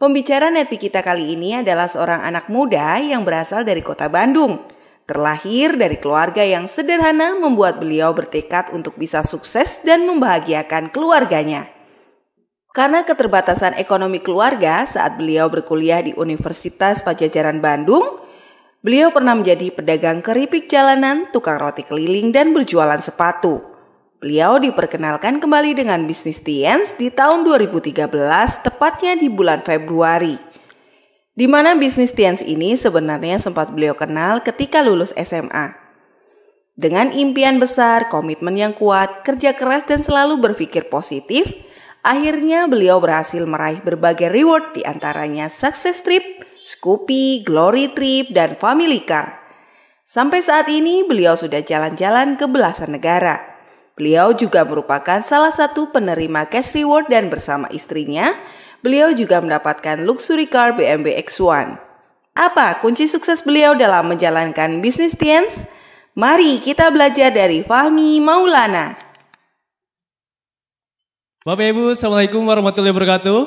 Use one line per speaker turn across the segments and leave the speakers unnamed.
Pembicara Netpi kita kali ini adalah seorang anak muda yang berasal dari kota Bandung. Terlahir dari keluarga yang sederhana membuat beliau bertekad untuk bisa sukses dan membahagiakan keluarganya. Karena keterbatasan ekonomi keluarga saat beliau berkuliah di Universitas Padjadjaran Bandung, beliau pernah menjadi pedagang keripik jalanan, tukang roti keliling, dan berjualan sepatu. Beliau diperkenalkan kembali dengan bisnis Tiens di tahun 2013, tepatnya di bulan Februari. Di mana bisnis Tiens ini sebenarnya sempat beliau kenal ketika lulus SMA. Dengan impian besar, komitmen yang kuat, kerja keras dan selalu berpikir positif, akhirnya beliau berhasil meraih berbagai reward, di antaranya Success Trip, Scoopy, Glory Trip, dan Family Car. Sampai saat ini beliau sudah jalan-jalan ke belasan negara. Beliau juga merupakan salah satu penerima cash reward dan bersama istrinya, beliau juga mendapatkan luxury car BMW X1. Apa kunci sukses beliau dalam menjalankan bisnis Tiens? Mari kita belajar dari Fahmi Maulana.
Bapak Ibu, Assalamualaikum warahmatullahi wabarakatuh.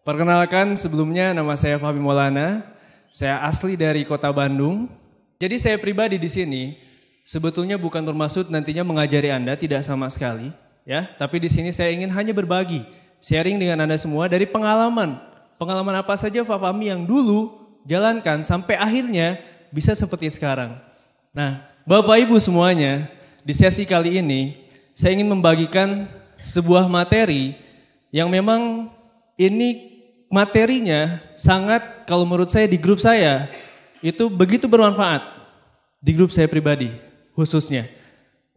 Perkenalkan, sebelumnya nama saya Fahmi Maulana. Saya asli dari kota Bandung. Jadi saya pribadi di sini sebetulnya bukan bermaksud nantinya mengajari Anda, tidak sama sekali, ya. Tapi di sini saya ingin hanya berbagi, sharing dengan Anda semua dari pengalaman. Pengalaman apa saja Pak Fahmi yang dulu jalankan sampai akhirnya bisa seperti sekarang. Nah, Bapak Ibu semuanya, di sesi kali ini saya ingin membagikan sebuah materi yang memang ini materinya sangat, kalau menurut saya di grup saya itu begitu bermanfaat. Di grup saya pribadi khususnya.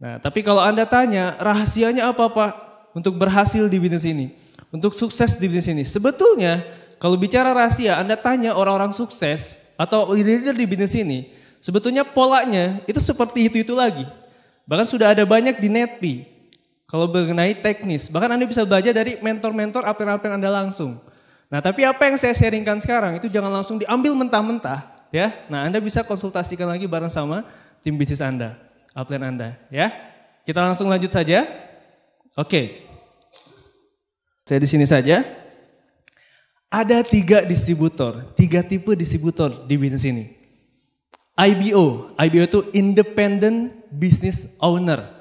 Nah, tapi kalau Anda tanya rahasianya apa Pak untuk berhasil di bisnis ini, untuk sukses di bisnis ini? Sebetulnya kalau bicara rahasia, Anda tanya orang-orang sukses atau leader di bisnis ini, sebetulnya polanya itu seperti itu lagi. Bahkan sudah ada banyak di Netpi. Kalau mengenai teknis, bahkan Anda bisa belajar dari mentor-mentor apa-apa Anda langsung. Nah, tapi apa yang saya sharingkan sekarang itu jangan langsung diambil mentah-mentah, ya. Nah, Anda bisa konsultasikan lagi bareng sama tim bisnis Anda, upline Anda, ya. Kita langsung lanjut saja. Oke. Saya di sini saja. Ada 3 distributor, 3 tipe distributor di bisnis ini. IBO itu Independent Business Owner.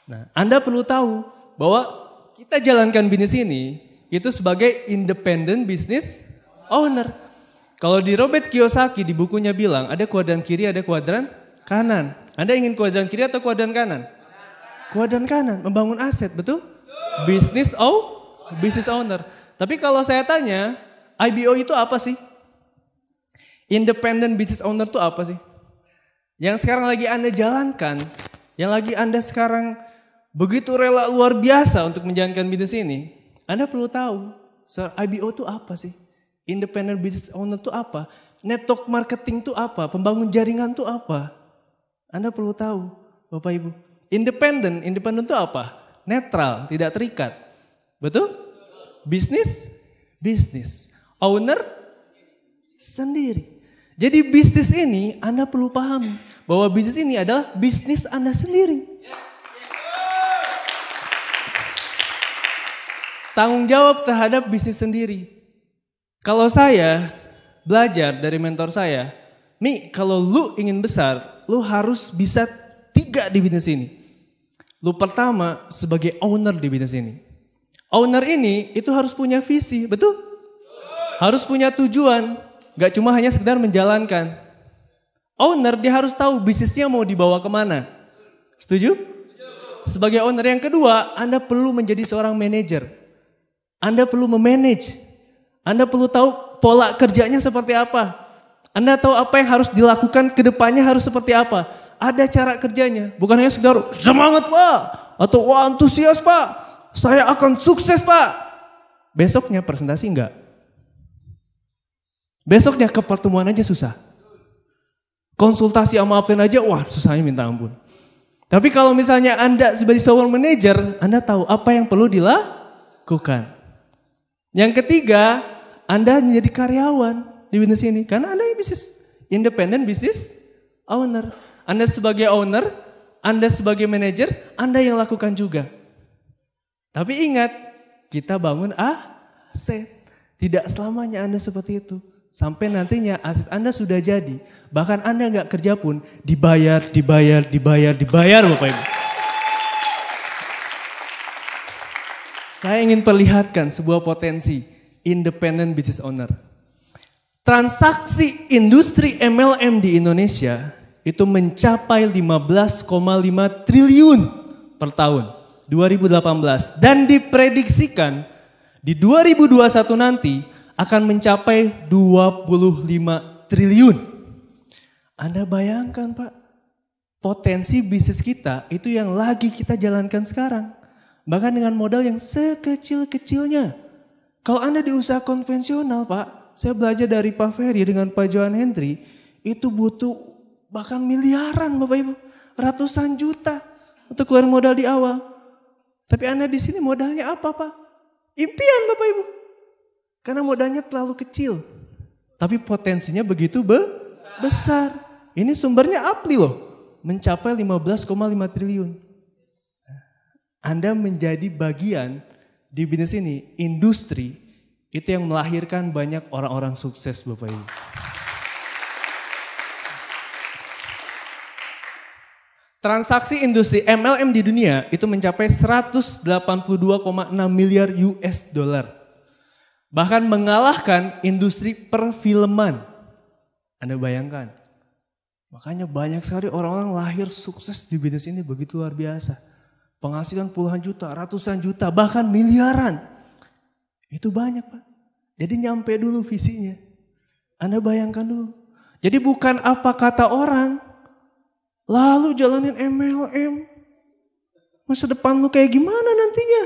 Nah, Anda perlu tahu bahwa kita jalankan bisnis ini itu sebagai Independent Business Owner. Kalau di Robert Kiyosaki di bukunya bilang ada kuadran kiri, ada kuadran kanan. Anda ingin kuadran kiri atau kuadran kanan? Kuadran kanan, membangun aset, betul? Business owner. Tapi kalau saya tanya, IBO itu apa sih? Independent Business Owner itu apa sih? Yang sekarang lagi Anda jalankan, yang lagi Anda sekarang begitu rela luar biasa untuk menjalankan bisnis ini, Anda perlu tahu, IBO itu apa sih? Independent Business Owner itu apa? Network marketing itu apa? Pembangun jaringan itu apa? Anda perlu tahu, Bapak Ibu. Independent itu apa? Netral, tidak terikat. Betul? Bisnis. Owner sendiri. Jadi bisnis ini Anda perlu pahami bahwa bisnis ini adalah bisnis Anda sendiri. Tanggung jawab terhadap bisnis sendiri. Kalau saya belajar dari mentor saya, Mi, kalau lu ingin besar, lu harus bisa 3 di bisnis ini. Lu pertama sebagai owner di bisnis ini. Owner ini itu harus punya visi, betul? Harus punya tujuan, gak cuma hanya sekedar menjalankan. Owner dia harus tahu bisnisnya mau dibawa kemana. Setuju? Sebagai owner yang kedua, Anda perlu menjadi seorang manajer. Anda perlu memanage. Anda perlu tahu pola kerjanya seperti apa. Anda tahu apa yang harus dilakukan ke depannya harus seperti apa. Ada cara kerjanya. Bukan hanya sekedar semangat Pak. Atau wah antusias Pak. Saya akan sukses Pak. Besoknya presentasi enggak. Besoknya ke pertemuan aja susah. Konsultasi sama upline aja wah susahnya minta ampun. Tapi kalau misalnya Anda sebagai seorang manajer, Anda tahu apa yang perlu dilakukan. Yang ketiga, Anda menjadi karyawan di bisnis ini. Karena Anda bisnis independent business owner. Anda sebagai owner, Anda sebagai manajer, Anda yang lakukan juga. Tapi ingat, kita bangun aset. Tidak selamanya Anda seperti itu. Sampai nantinya aset Anda sudah jadi. Bahkan Anda nggak kerja pun dibayar Bapak Ibu. Saya ingin perlihatkan sebuah potensi independent business owner. Transaksi industri MLM di Indonesia itu mencapai 15,5 triliun per tahun 2018 dan diprediksikan di 2021 nanti akan mencapai 25 triliun. Anda bayangkan Pak, potensi bisnis kita itu yang lagi kita jalankan sekarang. Bahkan dengan modal yang sekecil-kecilnya. Kalau Anda di usaha konvensional Pak, saya belajar dari Pak Ferry dengan Pak Johan Hendry, itu butuh bahkan miliaran Bapak Ibu. Ratusan juta untuk keluar modal di awal. Tapi Anda di sini modalnya apa Pak? Impian Bapak Ibu. Karena modalnya terlalu kecil. Tapi potensinya begitu besar. Ini sumbernya APLI loh. Mencapai 15,5 triliun. Anda menjadi bagian di bisnis ini, industri, itu yang melahirkan banyak orang-orang sukses Bapak Ibu. Transaksi industri MLM di dunia itu mencapai 182,6 miliar US dollar. Bahkan mengalahkan industri perfilman. Anda bayangkan. Makanya banyak sekali orang-orang lahir sukses di bisnis ini begitu luar biasa. Penghasilan puluhan juta, ratusan juta, bahkan miliaran. Itu banyak Pak. Jadi nyampe dulu visinya. Anda bayangkan dulu. Jadi bukan apa kata orang. Lalu jalanin MLM. Masa depan lu kayak gimana nantinya?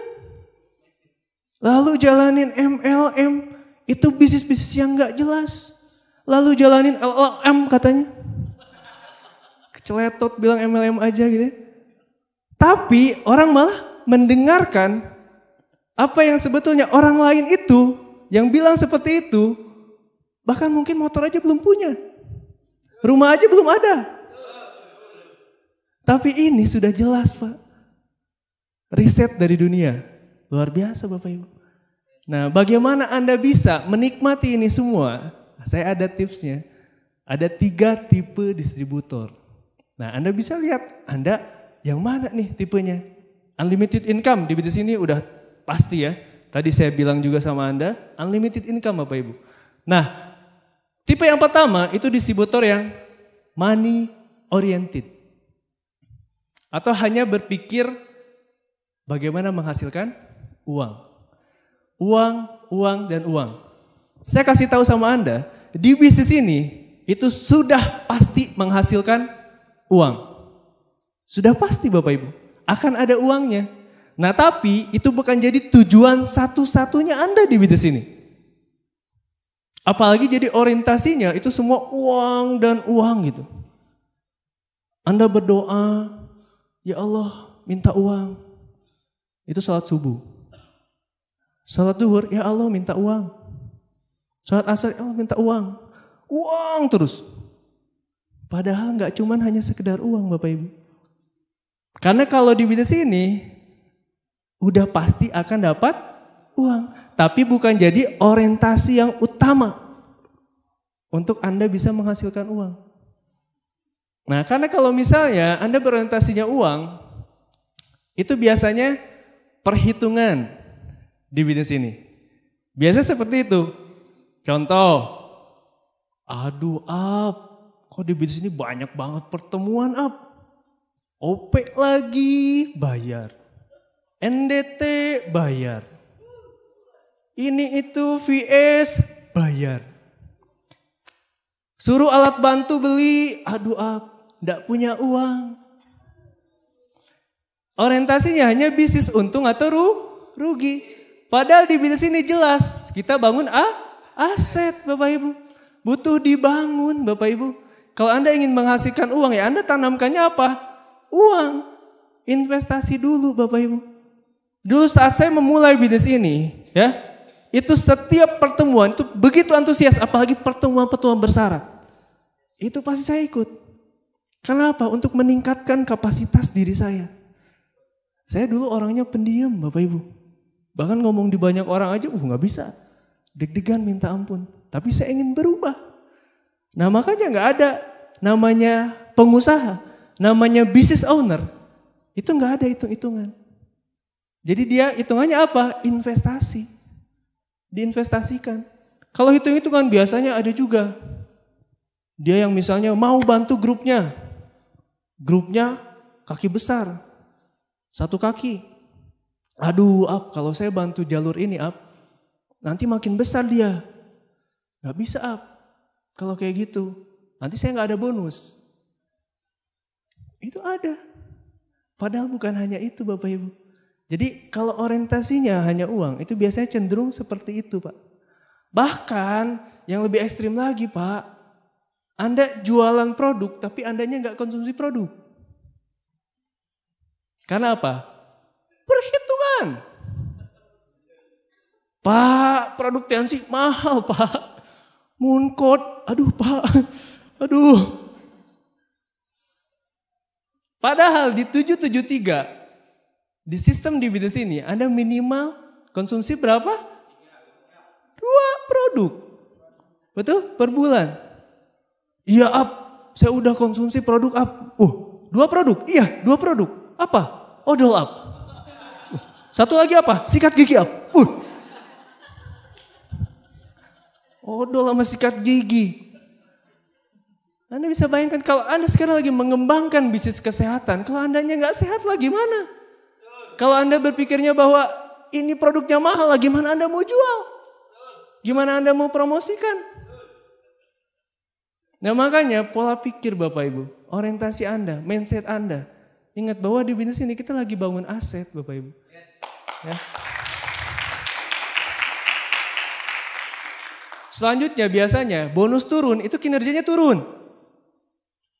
Lalu jalanin MLM. Itu bisnis-bisnis yang gak jelas. Lalu jalanin LLM katanya. Keceletot bilang MLM aja gitu ya. Tapi orang malah mendengarkan apa yang sebetulnya orang lain itu yang bilang seperti itu. Bahkan mungkin motor aja belum punya. Rumah aja belum ada. Tapi ini sudah jelas Pak. Riset dari dunia. Luar biasa Bapak Ibu. Nah bagaimana Anda bisa menikmati ini semua? Saya ada tipsnya. Ada 3 tipe distributor. Nah Anda bisa lihat Anda yang mana nih tipenya. Unlimited income di bisnis ini udah pasti ya. Tadi saya bilang juga sama Anda. Unlimited income Bapak Ibu. Nah tipe yang pertama itu distributor yang money oriented. Atau hanya berpikir bagaimana menghasilkan uang. Uang, dan uang. Saya kasih tahu sama Anda, di bisnis ini itu sudah pasti menghasilkan uang. Sudah pasti Bapak Ibu, akan ada uangnya. Nah tapi itu bukan jadi tujuan satu-satunya Anda di bisnis ini. Apalagi jadi orientasinya itu semua uang dan uang gitu. Anda berdoa, ya Allah minta uang. Itu salat subuh. Salat zuhur, ya Allah minta uang. Salat asar, ya Allah minta uang. Uang terus. Padahal gak cuman hanya sekedar uang Bapak Ibu. Karena kalau di bisnis ini, udah pasti akan dapat uang. Tapi bukan jadi orientasi yang utama. Untuk Anda bisa menghasilkan uang. Nah karena kalau misalnya Anda berorientasinya uang, itu biasanya perhitungan di bisnis ini. Biasanya seperti itu. Contoh, aduh kok di bisnis ini banyak banget pertemuan OP lagi bayar. NDT bayar. Ini itu VS bayar. Suruh alat bantu beli, aduh enggak punya uang. Orientasinya hanya bisnis untung atau rugi. Padahal di bisnis ini jelas kita bangun aset Bapak Ibu. Butuh dibangun Bapak Ibu. Kalau Anda ingin menghasilkan uang ya Anda tanamkannya apa? Uang. Investasi dulu Bapak Ibu. Dulu saat saya memulai bisnis ini ya. Itu setiap pertemuan itu begitu antusias. Apalagi pertemuan-pertemuan bersyarat. Itu pasti saya ikut. Kenapa? Untuk meningkatkan kapasitas diri saya. Saya dulu orangnya pendiam Bapak Ibu. Bahkan ngomong di banyak orang aja, nggak bisa. Deg-degan minta ampun. Tapi saya ingin berubah. Nah makanya nggak ada namanya pengusaha, namanya business owner. Itu nggak ada hitung-hitungan. Jadi dia hitungannya apa? Investasi. Diinvestasikan. Kalau hitung-hitungan biasanya ada juga. Dia yang misalnya mau bantu grupnya. Grupnya kaki besar. Satu kaki. Aduh, kalau saya bantu jalur ini, nanti makin besar dia. Gak bisa, kalau kayak gitu. Nanti saya gak ada bonus. Itu ada. Padahal bukan hanya itu Bapak Ibu. Jadi kalau orientasinya hanya uang, itu biasanya cenderung seperti itu Pak. Bahkan yang lebih ekstrim lagi Pak, Anda jualan produk tapi Andanya gak konsumsi produk. Karena apa? Perhitungan. Pak, produk Tiansi mahal Pak. Mooncode, aduh Pak, aduh. Padahal di 773, di sistem di bisnis ini Anda minimal konsumsi berapa? 2 produk. Betul? Per bulan. Iya saya udah konsumsi produk 2 produk? Iya 2 produk. Apa? Odol Satu lagi apa? Sikat gigi Odol sama sikat gigi. Anda bisa bayangkan kalau Anda sekarang lagi mengembangkan bisnis kesehatan, kalau Andanya nggak sehat lah gimana? Kalau Anda berpikirnya bahwa ini produknya mahal lah, gimana Anda mau jual? Gimana Anda mau promosikan? Nah makanya pola pikir Bapak Ibu, orientasi Anda, mindset Anda. Ingat bahwa di bisnis ini kita lagi bangun aset Bapak Ibu. Ya. Selanjutnya biasanya bonus turun itu kinerjanya turun.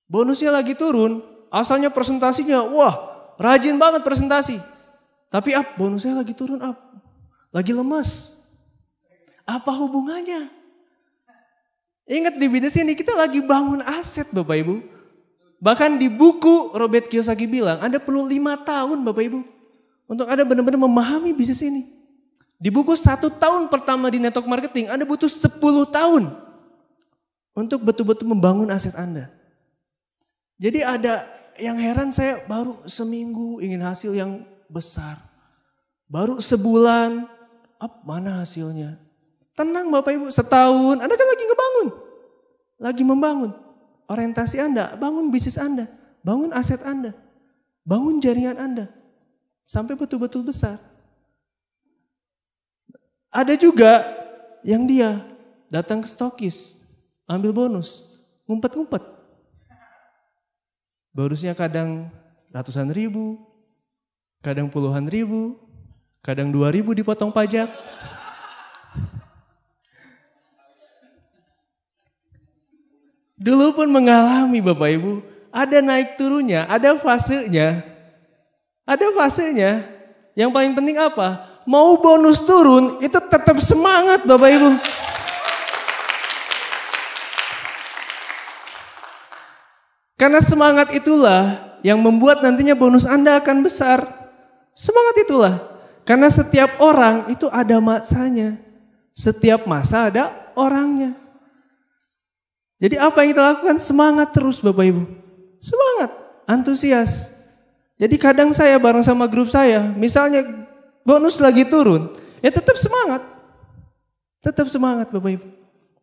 Bonusnya lagi turun, asalnya presentasinya rajin banget presentasi. Tapi bonusnya lagi turun lagi lemas. Apa hubungannya? Ingat di bisnis ini kita lagi bangun aset Bapak Ibu. Bahkan di buku Robert Kiyosaki bilang Anda perlu 5 tahun Bapak Ibu. Untuk Anda benar-benar memahami bisnis ini. Di buku 1 tahun pertama di network marketing, Anda butuh 10 tahun untuk betul-betul membangun aset Anda. Jadi ada yang heran saya baru seminggu ingin hasil yang besar. Baru sebulan, mana hasilnya? Tenang Bapak Ibu, setahun Anda kan lagi ngebangun. Lagi membangun. Orientasi Anda, bangun bisnis Anda, bangun aset Anda, bangun jaringan Anda. Sampai betul-betul besar. Ada juga yang dia datang ke stokis, ambil bonus, ngumpet-ngumpet. Bonusnya kadang ratusan ribu, kadang puluhan ribu, kadang 2.000 dipotong pajak. Dulu pun mengalami Bapak Ibu, ada naik turunnya, ada fasenya. Ada fasenya. Yang paling penting apa? Mau bonus turun, itu tetap semangat Bapak Ibu. Karena semangat itulah yang membuat nantinya bonus Anda akan besar. Semangat itulah. Karena setiap orang itu ada masanya. Setiap masa ada orangnya. Jadi apa yang kita lakukan? Semangat terus Bapak Ibu. Semangat, antusias. Jadi kadang saya bareng sama grup saya, misalnya bonus lagi turun, ya tetap semangat. Tetap semangat Bapak Ibu.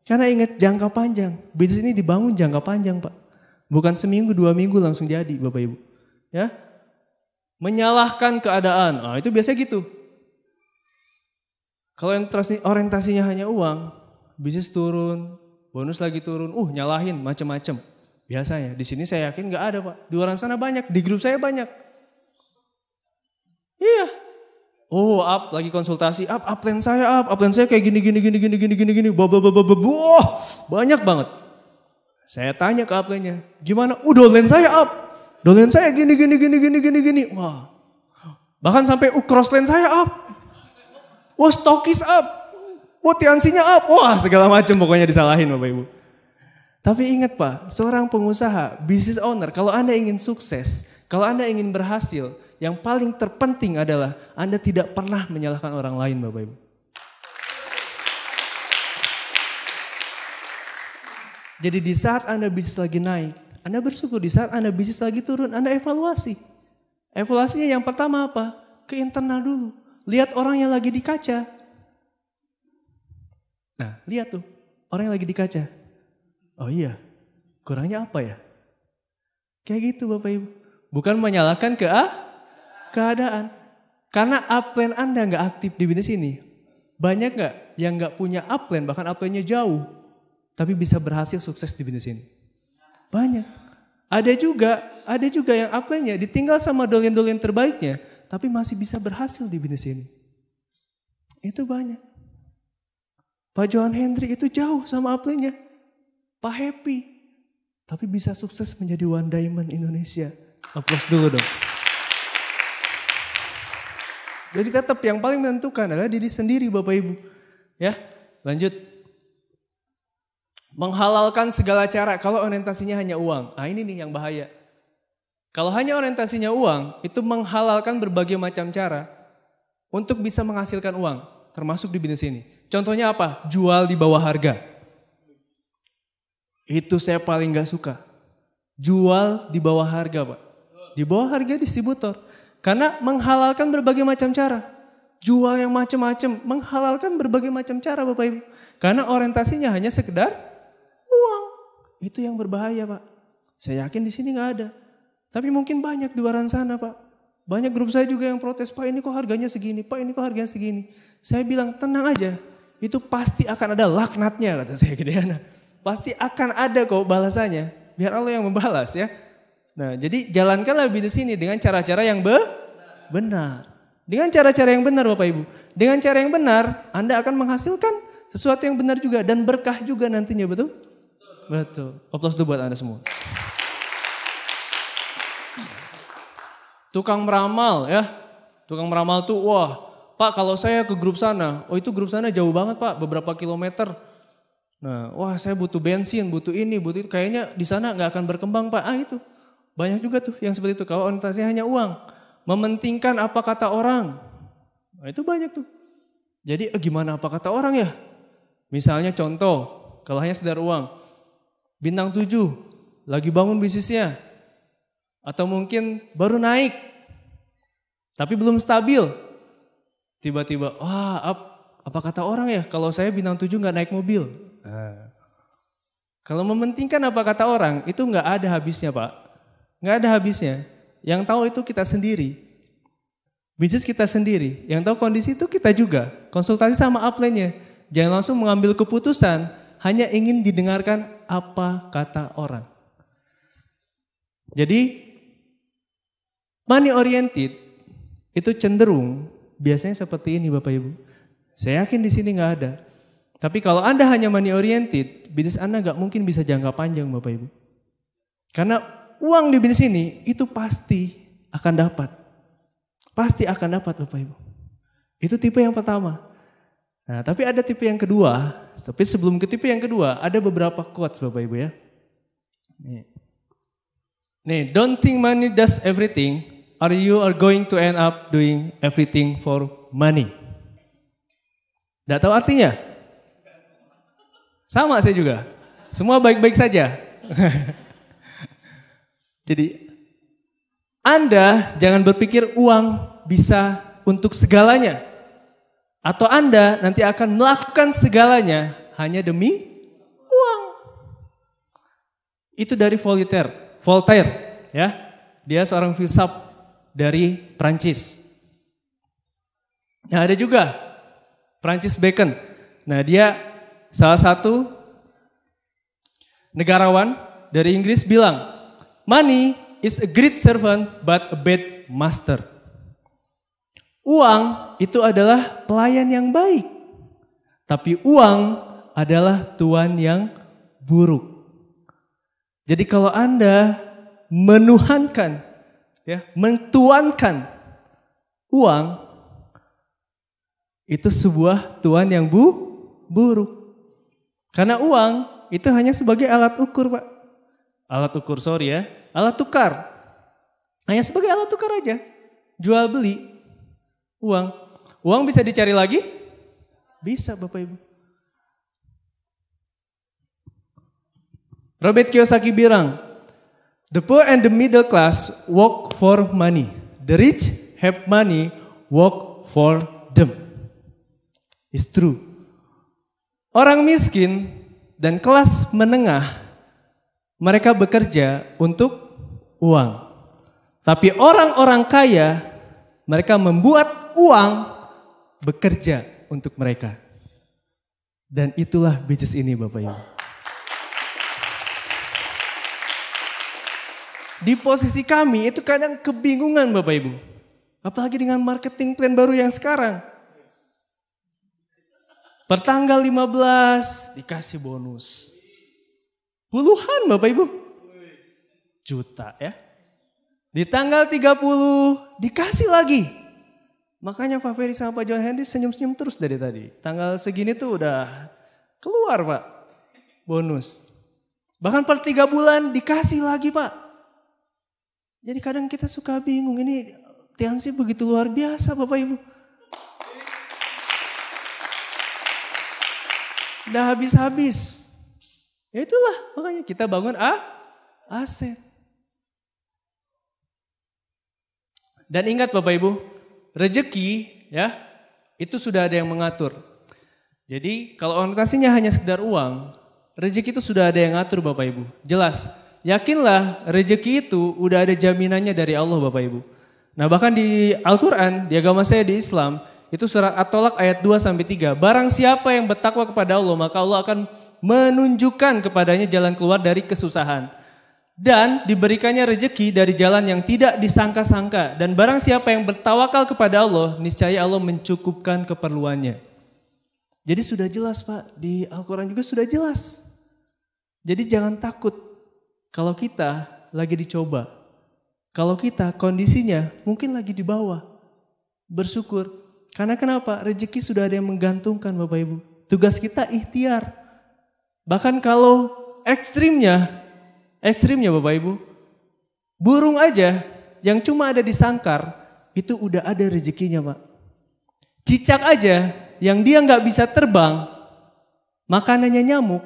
Karena ingat jangka panjang. Bisnis ini dibangun jangka panjang Pak. Bukan seminggu, 2 minggu langsung jadi Bapak Ibu. Ya, menyalahkan keadaan, itu biasa gitu. Kalau yang orientasinya hanya uang, bisnis turun, bonus lagi turun, nyalahin macam-macam. Biasanya, di sini saya yakin gak ada Pak. Di orang sana banyak, di grup saya banyak. Iya. Lagi konsultasi, upline saya kayak gini. Banyak banget. Saya tanya ke upline-nya, gimana? Downline saya downline saya gini. Wah. Bahkan sampai crossline saya stokis Tiansinya wah segala macam pokoknya disalahin Bapak Ibu. Tapi ingat Pak, seorang pengusaha, business owner, kalau Anda ingin sukses, kalau Anda ingin berhasil, Yang paling terpenting adalah Anda tidak pernah menyalahkan orang lain, Bapak Ibu. Jadi di saat Anda bisnis lagi naik, Anda bersyukur. Di saat Anda bisnis lagi turun, Anda evaluasi. Evaluasinya yang pertama apa? Ke internal dulu. Lihat orang yang lagi di kaca. Nah, lihat tuh. Orang yang lagi di kaca. Oh iya, kurangnya apa ya? Kayak gitu Bapak Ibu. Bukan menyalahkan keadaan. Karena upline Anda gak aktif di bisnis ini. Banyak gak yang gak punya upline, bahkan upline-nya jauh. Tapi bisa berhasil sukses di bisnis ini? Banyak. Ada juga yang upline-nya ditinggal sama dolen-dolen terbaiknya, tapi masih bisa berhasil di bisnis ini. Itu banyak. Pak Johan Hendrik itu jauh sama upline-nya. Pak Happy. Tapi bisa sukses menjadi One Diamond Indonesia. Aplaus dulu dong. Jadi tetap yang paling menentukan adalah diri sendiri Bapak Ibu. Ya, lanjut. Menghalalkan segala cara kalau orientasinya hanya uang. Nah ini nih yang bahaya. Kalau hanya orientasinya uang, itu menghalalkan berbagai macam cara untuk bisa menghasilkan uang. Termasuk di bisnis ini. Contohnya apa? Jual di bawah harga. Itu saya paling gak suka. Jual di bawah harga Pak. Di bawah harga distributor. Karena menghalalkan berbagai macam cara. Jual yang macam-macam. Menghalalkan berbagai macam cara Bapak Ibu. Karena orientasinya hanya sekedar uang. Itu yang berbahaya Pak. Saya yakin di sini gak ada. Tapi mungkin banyak di luar sana Pak. Banyak grup saya juga yang protes. Pak ini kok harganya segini. Pak ini kok harganya segini. Saya bilang tenang aja. Itu pasti akan ada laknatnya kata saya ke Diana. Pasti akan ada kok balasannya. Biar Allah yang membalas ya. Nah jadi jalankanlah bisnis ini dengan cara-cara yang benar. Dengan cara-cara yang benar Bapak Ibu. Dengan cara yang benar Anda akan menghasilkan sesuatu yang benar juga. Dan berkah juga nantinya betul? Betul. Aplaus dulu buat Anda semua. Tukang meramal ya. Tukang meramal tuh wah. Pak kalau saya ke grup sana. Oh itu grup sana jauh banget Pak. Beberapa kilometer. Nah, wah saya butuh bensin, butuh ini, butuh itu. Kayaknya di sana nggak akan berkembang Pak. Itu banyak juga tuh yang seperti itu. Kalau orientasinya hanya uang, mementingkan apa kata orang. Nah, itu banyak tuh. Jadi gimana apa kata orang ya? Misalnya contoh, kalau hanya sekedar uang, bintang 7 lagi bangun bisnisnya, atau mungkin baru naik, tapi belum stabil. Tiba-tiba, wah apa kata orang ya? Kalau saya bintang 7 nggak naik mobil. Nah, kalau mementingkan apa kata orang itu nggak ada habisnya Pak, nggak ada habisnya. Yang tahu itu kita sendiri, bisnis kita sendiri. Yang tahu kondisi itu kita juga. Konsultasi sama upline-nya, jangan langsung mengambil keputusan hanya ingin didengarkan apa kata orang. Jadi money oriented itu cenderung biasanya seperti ini Bapak Ibu. Saya yakin di sini nggak ada. Tapi kalau Anda hanya money oriented, bisnis Anda nggak mungkin bisa jangka panjang Bapak Ibu. Karena uang di bisnis ini itu pasti akan dapat. Pasti akan dapat Bapak Ibu. Itu tipe yang pertama. Nah tapi ada tipe yang kedua. Tapi sebelum ke tipe yang kedua ada beberapa quotes Bapak Ibu ya. Nih, don't think money does everything or you are going to end up doing everything for money. Nggak tahu artinya? Sama saya juga. Semua baik-baik saja. Jadi Anda jangan berpikir uang bisa untuk segalanya. Atau Anda nanti akan melakukan segalanya hanya demi uang. Itu dari Voltaire ya. Dia seorang filsuf dari Prancis. Nah ada juga Francis Bacon. Nah dia salah satu negarawan dari Inggris bilang, money is a great servant but a bad master. Uang itu adalah pelayan yang baik. Tapi uang adalah tuan yang buruk. Jadi kalau Anda menuhankan, mentuankan uang, itu sebuah tuan yang buruk. Karena uang itu hanya sebagai alat ukur Pak. Alat tukar. Hanya sebagai alat tukar aja. Jual beli uang. Uang bisa dicari lagi? Bisa Bapak Ibu. Robert Kiyosaki bilang, the poor and the middle class work for money. The rich have money, work for them. It's true. Orang miskin dan kelas menengah, mereka bekerja untuk uang. Tapi orang-orang kaya, mereka membuat uang bekerja untuk mereka. Dan itulah bisnis ini Bapak Ibu. Di posisi kami itu kadang kebingungan Bapak Ibu. Apalagi dengan marketing plan baru yang sekarang. Pertanggal 15 dikasih bonus. Puluhan Bapak Ibu. Juta ya. Di tanggal 30 dikasih lagi. Makanya Pak Ferry sama Pak John Henry senyum-senyum terus dari tadi. Tanggal segini tuh udah keluar Pak bonus. Bahkan per 3 bulan dikasih lagi Pak. Jadi kadang kita suka bingung, ini Tiansi begitu luar biasa Bapak Ibu. Udah habis-habis. Ya itulah makanya kita bangun aset. Dan ingat Bapak Ibu, rezeki ya itu sudah ada yang mengatur. Jadi kalau orientasinya hanya sekedar uang, rezeki itu sudah ada yang ngatur Bapak Ibu. Jelas. Yakinlah rezeki itu udah ada jaminannya dari Allah Bapak Ibu. Nah bahkan di Al-Quran, di agama saya di Islam, itu surat At-Tolak ayat 2-3. Barang siapa yang bertakwa kepada Allah, maka Allah akan menunjukkan kepadanya jalan keluar dari kesusahan. Dan diberikannya rezeki dari jalan yang tidak disangka-sangka. Dan barang siapa yang bertawakal kepada Allah, niscaya Allah mencukupkan keperluannya. Jadi sudah jelas Pak, di Al-Quran juga sudah jelas. Jadi jangan takut. Kalau kita lagi dicoba, kalau kita kondisinya mungkin lagi di bawah, bersyukur. Karena kenapa? Rezeki sudah ada yang menggantungkan Bapak Ibu. Tugas kita ikhtiar. Bahkan kalau ekstrimnya Bapak Ibu, burung aja yang cuma ada di sangkar, itu udah ada rezekinya Pak. Cicak aja yang dia nggak bisa terbang, makanannya nyamuk,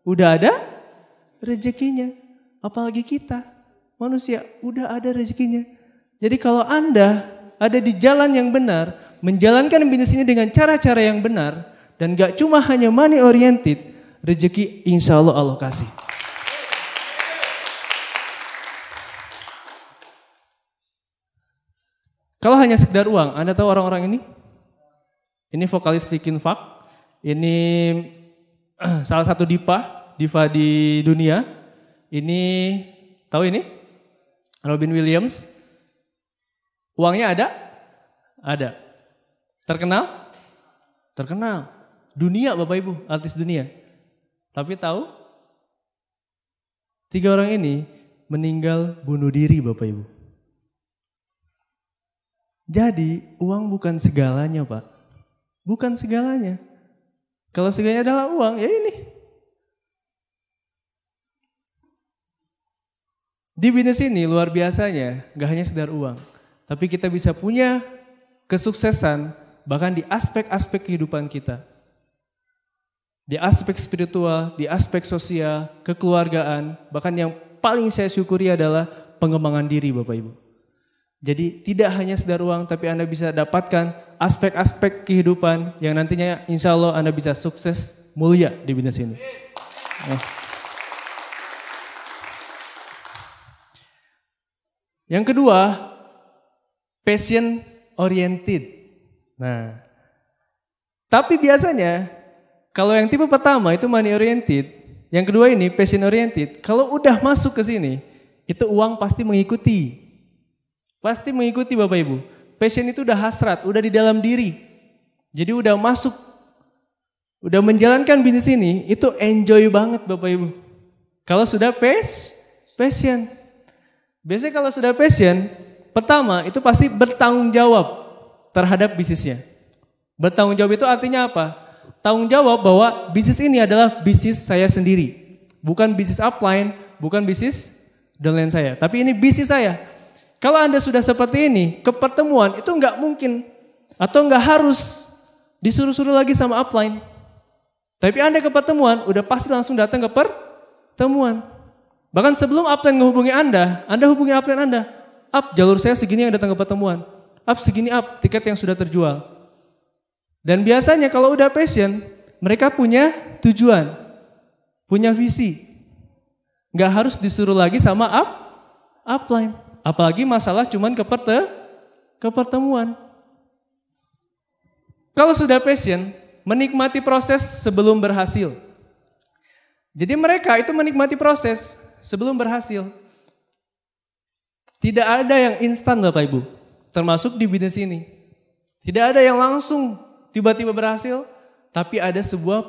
udah ada rezekinya. Apalagi kita, manusia, udah ada rezekinya. Jadi kalau Anda ada di jalan yang benar, menjalankan bisnis ini dengan cara-cara yang benar, dan gak cuma hanya money oriented, rezeki insya Allah Allah kasih. Kalau hanya sekedar uang, Anda tahu orang-orang ini? Ini vokalis Linkin Park, ini salah satu diva di dunia. Ini, tahu ini? Robin Williams. Uangnya ada? Ada. Terkenal? Terkenal. Dunia Bapak Ibu, artis dunia. Tapi tahu? 3 orang ini meninggal bunuh diri Bapak Ibu. Jadi uang bukan segalanya Pak. Bukan segalanya. Kalau segalanya adalah uang, ya ini. Di bisnis ini luar biasanya gak hanya sekedar uang. Tapi kita bisa punya kesuksesan bahkan di aspek-aspek kehidupan kita. Di aspek spiritual, di aspek sosial, kekeluargaan. Bahkan yang paling saya syukuri adalah pengembangan diri Bapak Ibu. Jadi tidak hanya sekedar uang tapi Anda bisa dapatkan aspek-aspek kehidupan yang nantinya insya Allah Anda bisa sukses mulia di bisnis ini. Yang kedua, passion oriented. Nah, tapi biasanya kalau yang tipe pertama itu money oriented, yang kedua ini passion oriented. Kalau udah masuk ke sini, itu uang pasti mengikuti. Pasti mengikuti Bapak Ibu. Passion itu udah hasrat, udah di dalam diri. Jadi udah masuk, udah menjalankan bisnis ini, itu enjoy banget Bapak Ibu. Kalau sudah passion. Biasanya kalau sudah passion, pertama itu pasti bertanggung jawab terhadap bisnisnya. Bertanggung jawab itu artinya apa? Tanggung jawab bahwa bisnis ini adalah bisnis saya sendiri. Bukan bisnis upline, bukan bisnis downline saya. Tapi ini bisnis saya. Kalau Anda sudah seperti ini, ke pertemuan itu nggak mungkin atau nggak harus disuruh-suruh lagi sama upline. Tapi Anda ke pertemuan, udah pasti langsung datang ke pertemuan. Bahkan sebelum upline menghubungi Anda hubungi upline Anda. Up, jalur saya segini yang datang ke pertemuan. Up, segini up, tiket yang sudah terjual. Dan biasanya kalau udah passion, mereka punya tujuan, punya visi. Nggak harus disuruh lagi sama upline. Apalagi masalah cuman ke pertemuan. Kalau sudah passion, menikmati proses sebelum berhasil. Jadi mereka itu menikmati proses sebelum berhasil. Tidak ada yang instan Bapak Ibu, termasuk di bisnis ini. Tidak ada yang langsung tiba-tiba berhasil, tapi ada sebuah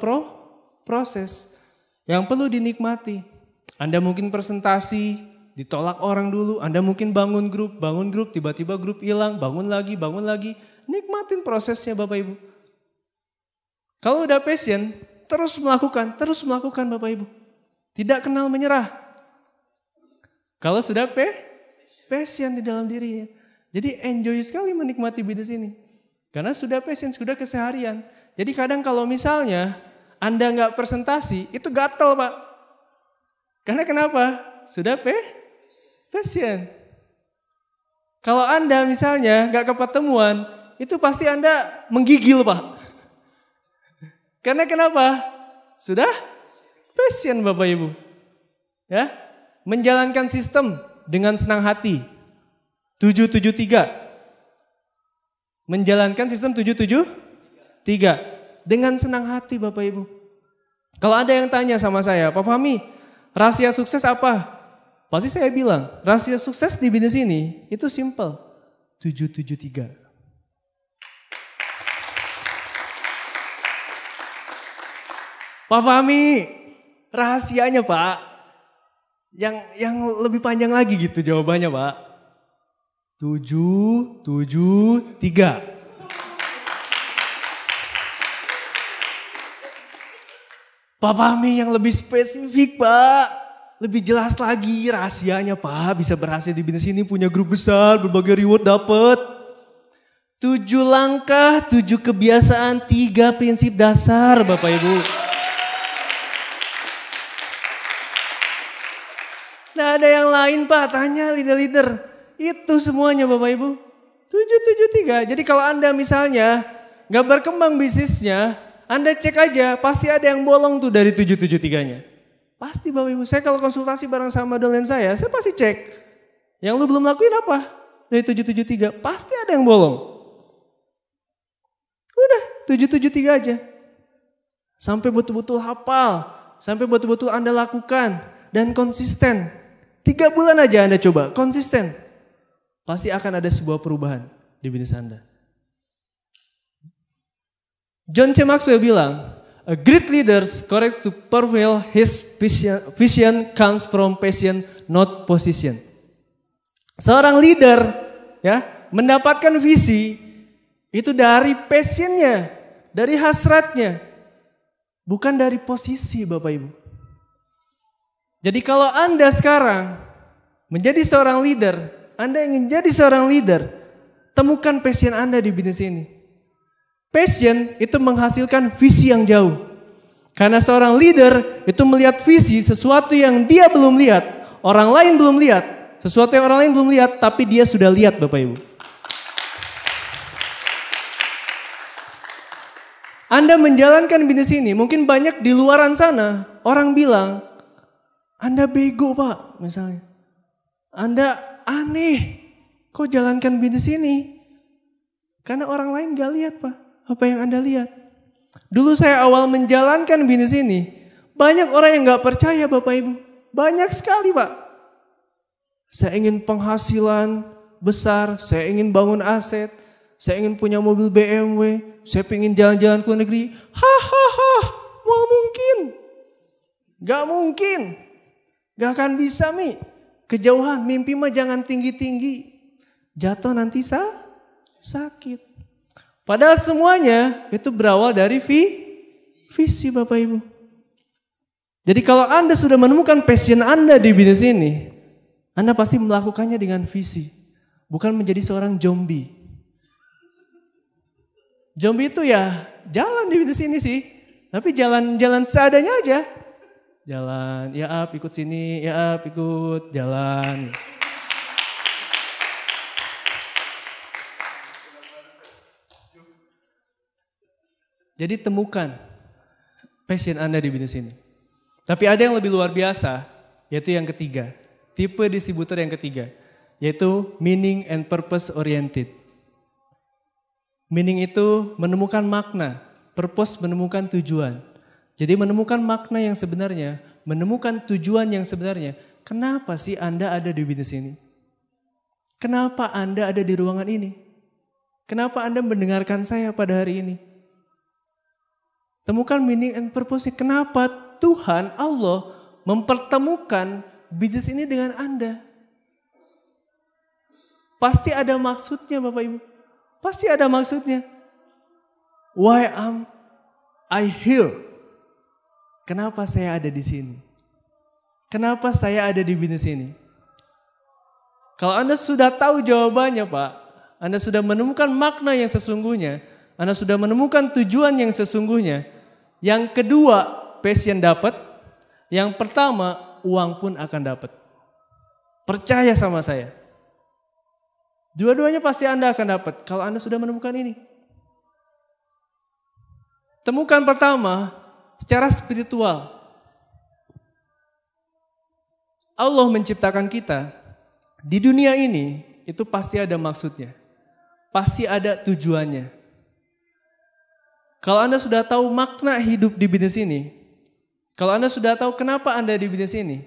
proses yang perlu dinikmati. Anda mungkin presentasi, ditolak orang dulu, Anda mungkin bangun grup, tiba-tiba grup hilang, bangun lagi. Nikmatin prosesnya Bapak Ibu. Kalau udah passion, terus melakukan Bapak Ibu. Tidak kenal menyerah. Kalau sudah passion di dalam dirinya. Jadi enjoy sekali menikmati bisnis ini. Karena sudah passion, sudah keseharian. Jadi kadang kalau misalnya Anda nggak presentasi, itu gatel Pak. Karena kenapa? Sudah passion. Kalau Anda misalnya nggak ke pertemuan, itu pasti Anda menggigil Pak. Karena kenapa? Sudah passion Bapak Ibu. Ya, menjalankan sistem dengan senang hati. 773. Menjalankan sistem 773 dengan senang hati Bapak Ibu. Kalau ada yang tanya sama saya, Pak Fahmi, rahasia sukses apa? Pasti saya bilang, rahasia sukses di bisnis ini itu simple. 773. Pak Fahmi, rahasianya Pak, yang lebih panjang lagi gitu jawabannya Pak. 773. Pak Fahmi yang lebih spesifik Pak. Lebih jelas lagi rahasianya Pak. Bisa berhasil di bisnis ini, punya grup besar, berbagai reward dapat. 7 langkah, 7 kebiasaan, 3 prinsip dasar Bapak Ibu. Nah ada yang lain Pak, tanya leader-leader. Itu semuanya Bapak Ibu. 773. Jadi kalau Anda misalnya gak berkembang bisnisnya, Anda cek aja pasti ada yang bolong tuh dari 773-nya. Pasti Bapak Ibu. Saya kalau konsultasi bareng sama dolen saya pasti cek. Yang lu belum lakuin apa? Dari 773. Pasti ada yang bolong. Udah 773 aja. Sampai betul-betul hafal. Sampai betul-betul Anda lakukan. Dan konsisten. 3 bulan aja Anda coba. Konsisten. Pasti akan ada sebuah perubahan di bisnis Anda. John C. Maxwell bilang, a great leader correct to prevail his vision comes from passion, not position. Seorang leader ya mendapatkan visi itu dari passionnya, dari hasratnya, bukan dari posisi Bapak Ibu. Jadi kalau Anda sekarang menjadi seorang leader, Anda ingin jadi seorang leader, temukan passion Anda di bisnis ini. Passion itu menghasilkan visi yang jauh. Karena seorang leader itu melihat visi sesuatu yang dia belum lihat. Orang lain belum lihat. Sesuatu yang orang lain belum lihat tapi dia sudah lihat Bapak Ibu. Anda menjalankan bisnis ini mungkin banyak di luaran sana. Orang bilang, Anda bego Pak misalnya. Anda aneh. Kok jalankan bisnis ini? Karena orang lain gak lihat Pak. Apa yang Anda lihat? Dulu saya awal menjalankan bisnis ini, banyak orang yang gak percaya Bapak Ibu. Banyak sekali Pak. Saya ingin penghasilan besar, saya ingin bangun aset, saya ingin punya mobil BMW, saya ingin jalan-jalan ke luar negeri. Hahaha, mau mungkin? Gak mungkin. Gak akan bisa Mi. Kejauhan, mimpi mah jangan tinggi-tinggi. Jatuh nanti sakit. Padahal semuanya itu berawal dari visi Bapak Ibu. Jadi kalau Anda sudah menemukan passion Anda di bisnis ini, Anda pasti melakukannya dengan visi. bukan menjadi seorang zombie. Zombie itu ya jalan di sini sih, tapi jalan seadanya aja. Jalan, ya up ikut sini, ya up ikut jalan. Jadi temukan passion Anda di bisnis ini. Tapi ada yang lebih luar biasa, yaitu yang ketiga. Tipe distributor yang ketiga, yaitu meaning and purpose oriented. Meaning itu menemukan makna, purpose menemukan tujuan. Jadi menemukan makna yang sebenarnya, menemukan tujuan yang sebenarnya. Kenapa sih Anda ada di bisnis ini? Kenapa Anda ada di ruangan ini? Kenapa Anda mendengarkan saya pada hari ini? Temukan meaning and purpose-nya. Kenapa Tuhan, Allah mempertemukan bisnis ini dengan Anda? Pasti ada maksudnya Bapak Ibu. Pasti ada maksudnya. Why am I here? Kenapa saya ada di sini? Kenapa saya ada di bisnis ini? Kalau Anda sudah tahu jawabannya Pak, Anda sudah menemukan makna yang sesungguhnya, Anda sudah menemukan tujuan yang sesungguhnya. Yang kedua, passion dapat. Yang pertama, uang pun akan dapat. Percaya sama saya. Dua-duanya pasti Anda akan dapat kalau Anda sudah menemukan ini. Temukan pertama, secara spiritual. Allah menciptakan kita di dunia ini, itu pasti ada maksudnya. Pasti ada tujuannya. Kalau Anda sudah tahu makna hidup di bisnis ini, kalau Anda sudah tahu kenapa Anda di bisnis ini,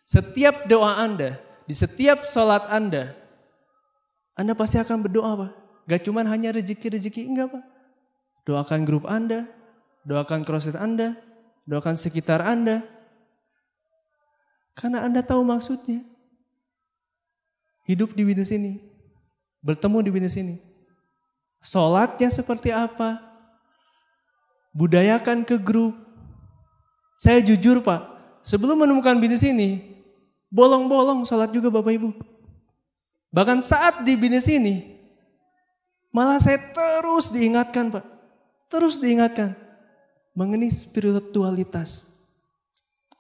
setiap doa Anda, di setiap sholat Anda pasti akan berdoa Pak. Gak cuma hanya rezeki-rezeki, enggak Pak. Doakan grup Anda, doakan crosset Anda, doakan sekitar Anda. Karena Anda tahu maksudnya. Hidup di bisnis ini, bertemu di bisnis ini. Sholatnya seperti apa? Budayakan ke grup. Saya jujur Pak, sebelum menemukan bisnis ini, bolong-bolong sholat juga Bapak Ibu. Bahkan saat di bisnis ini, malah saya terus diingatkan Pak. Terus diingatkan mengenai spiritualitas.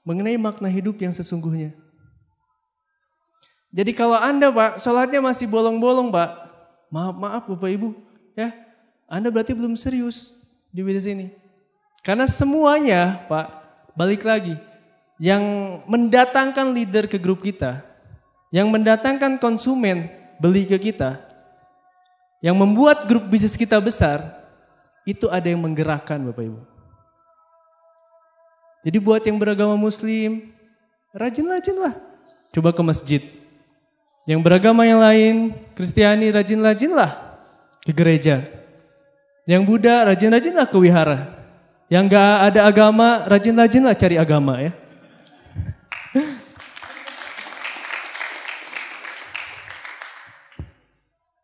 Mengenai makna hidup yang sesungguhnya. Jadi kalau Anda Pak, sholatnya masih bolong-bolong Pak. Maaf Bapak Ibu. Ya, Anda berarti belum serius di bisnis ini. Karena semuanya Pak, balik lagi. Yang mendatangkan leader ke grup kita, yang mendatangkan konsumen beli ke kita, yang membuat grup bisnis kita besar, itu ada yang menggerakkan Bapak Ibu. Jadi buat yang beragama Muslim, rajin-rajinlah. Coba ke masjid. Yang beragama yang lain, Kristiani, rajin-rajinlah ke gereja. Yang Buddha, rajin-rajinlah ke wihara. Yang gak ada agama, rajin-rajinlah cari agama ya.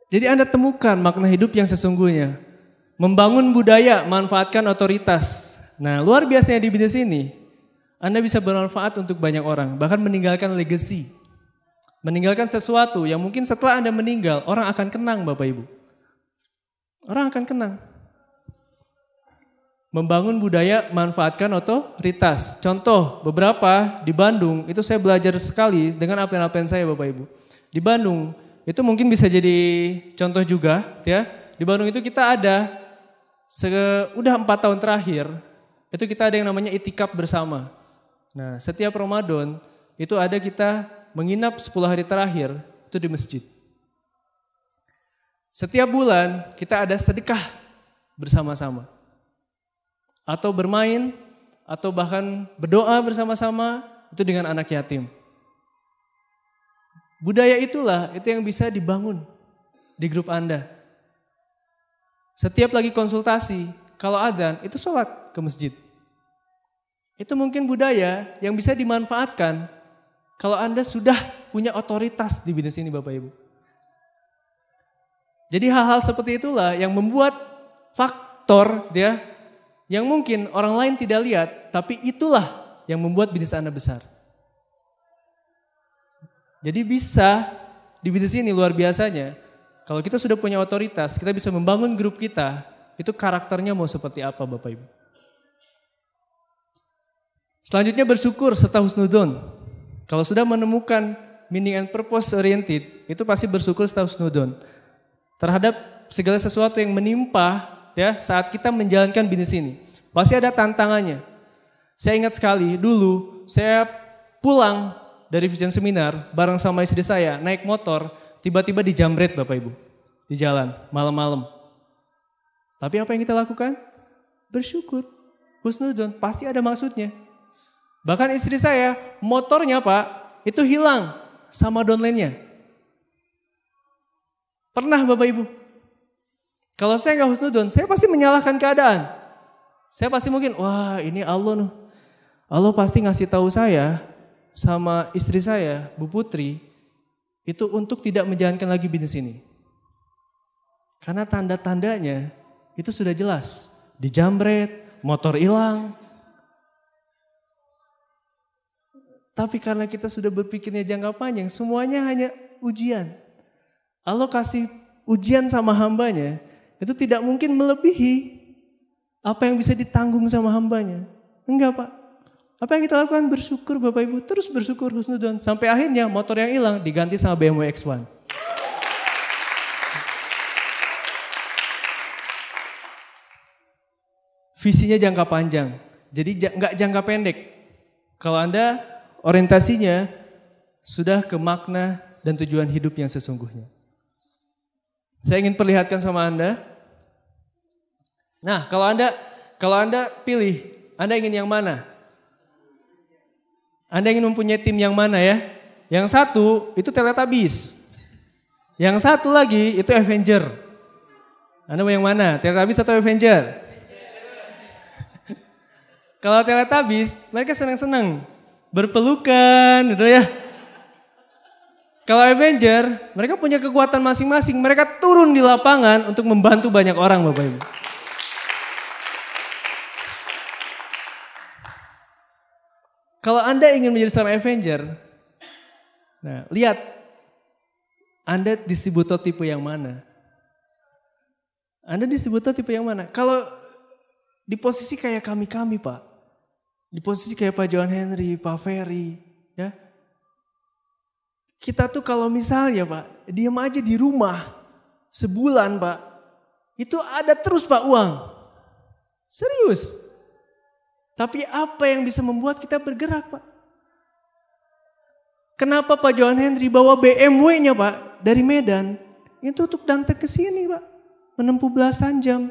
Jadi Anda temukan makna hidup yang sesungguhnya. Membangun budaya, manfaatkan otoritas. Nah, luar biasanya di bisnis ini, Anda bisa bermanfaat untuk banyak orang. Bahkan meninggalkan legacy. Meninggalkan sesuatu yang mungkin setelah Anda meninggal, orang akan kenang Bapak Ibu. Orang akan kenang. Membangun budaya, manfaatkan otoritas. Contoh, beberapa di Bandung, itu saya belajar sekali dengan apa-apa saya Bapak Ibu. Di Bandung, itu mungkin bisa jadi contoh juga, ya. Di Bandung itu kita ada, udah 4 tahun terakhir, itu kita ada yang namanya itikaf bersama. Nah, setiap Ramadan, itu ada kita menginap 10 hari terakhir, itu di masjid. Setiap bulan, kita ada sedekah bersama-sama. Atau bermain, atau bahkan berdoa bersama-sama, itu dengan anak yatim. Budaya itulah, itu yang bisa dibangun di grup Anda. Setiap lagi konsultasi, kalau azan, itu sholat ke masjid. Itu mungkin budaya yang bisa dimanfaatkan kalau Anda sudah punya otoritas di bisnis ini Bapak Ibu. Jadi hal-hal seperti itulah yang membuat faktor ya, yang mungkin orang lain tidak lihat, tapi itulah yang membuat bisnis Anda besar. Jadi bisa di bisnis ini luar biasanya, kalau kita sudah punya otoritas, kita bisa membangun grup kita, itu karakternya mau seperti apa Bapak Ibu. Selanjutnya bersyukur serta husnudon. Kalau sudah menemukan meaning and purpose oriented, itu pasti bersyukur serta husnudon. Terhadap segala sesuatu yang menimpa ya saat kita menjalankan bisnis ini. Pasti ada tantangannya. Saya ingat sekali dulu saya pulang dari Vision Seminar bareng sama istri saya naik motor, tiba-tiba dijamret Bapak Ibu di jalan malam-malam. Tapi apa yang kita lakukan? Bersyukur, husnudon, pasti ada maksudnya. Bahkan istri saya motornya Pak itu hilang sama downline-nya. Pernah Bapak Ibu? Kalau saya nggak husnudon, saya pasti menyalahkan keadaan. Saya pasti mungkin, wah ini Allah nih. Allah pasti ngasih tahu saya sama istri saya, Bu Putri, itu untuk tidak menjalankan lagi bisnis ini. Karena tanda-tandanya itu sudah jelas. Dijamret, motor hilang. Tapi karena kita sudah berpikirnya jangka panjang, semuanya hanya ujian. Allah kasih ujian sama hambanya, itu tidak mungkin melebihi apa yang bisa ditanggung sama hambanya. Enggak Pak. Apa yang kita lakukan? Bersyukur Bapak Ibu. Terus bersyukur husnudon. Sampai akhirnya motor yang hilang diganti sama BMW X1. Visinya jangka panjang. Jadi enggak jangka pendek. Kalau Anda orientasinya sudah ke makna dan tujuan hidup yang sesungguhnya. Saya ingin perlihatkan sama Anda. Nah, kalau Anda pilih, Anda ingin yang mana? Anda ingin mempunyai tim yang mana ya? Yang satu itu Teletubbies. Yang satu lagi itu Avenger. Anda mau yang mana? Teletubbies atau Avenger? Kalau Teletubbies, mereka senang-senang. Berpelukan gitu ya. Kalau Avenger, mereka punya kekuatan masing-masing. Mereka turun di lapangan untuk membantu banyak orang Bapak Ibu. Kalau Anda ingin menjadi seorang Avenger, nah lihat, Anda distributor tipe yang mana? Anda distributor tipe yang mana? Kalau di posisi kayak kami Pak, di posisi kayak Pak John Henry, Pak Ferry, ya, kita tuh kalau misalnya Pak, diam aja di rumah sebulan Pak, itu ada terus Pak uang, serius. Tapi apa yang bisa membuat kita bergerak Pak? Kenapa Pak John Henry bawa BMW-nya Pak dari Medan? Itu untuk datang ke sini Pak. Menempuh belasan jam.